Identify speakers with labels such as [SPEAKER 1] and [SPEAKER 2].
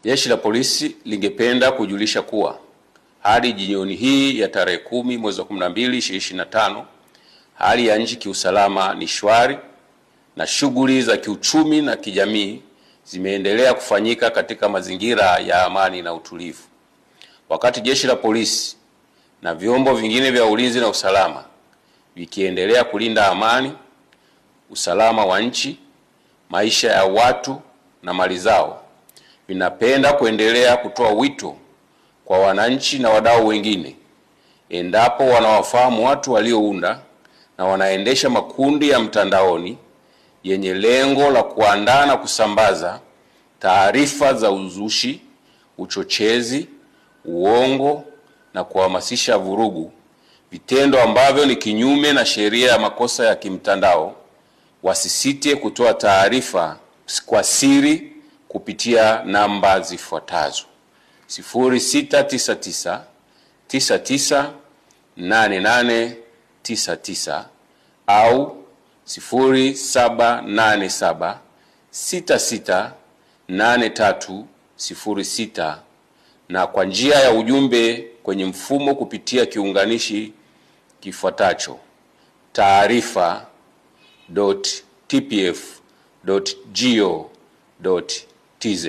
[SPEAKER 1] Jeshi la Polisi lingependa kujulisha kuwa hadi jioni hii ya tarehe 10 mwezi wa 12 2025, hali ya nchi kiusalama ni shwari na shughuli za kiuchumi na kijamii zimeendelea kufanyika katika mazingira ya amani na utulivu. Wakati Jeshi la Polisi na vyombo vingine vya ulinzi na usalama vikiendelea kulinda amani, usalama wa nchi, maisha ya watu na mali zao, vinapenda kuendelea kutoa wito kwa wananchi na wadau wengine, endapo wanawafahamu watu waliounda na wanaendesha makundi ya mtandaoni yenye lengo la kuandaa na kusambaza taarifa za uzushi, uchochezi, uongo na kuhamasisha vurugu, vitendo ambavyo ni kinyume na sheria ya makosa ya kimtandao, wasisite kutoa taarifa kwa siri kupitia namba zifuatazo: 0699 99 8899 au 0787 66 8306 na kwa njia ya ujumbe kwenye mfumo kupitia kiunganishi kifuatacho: taarifa.tpf.go.tz.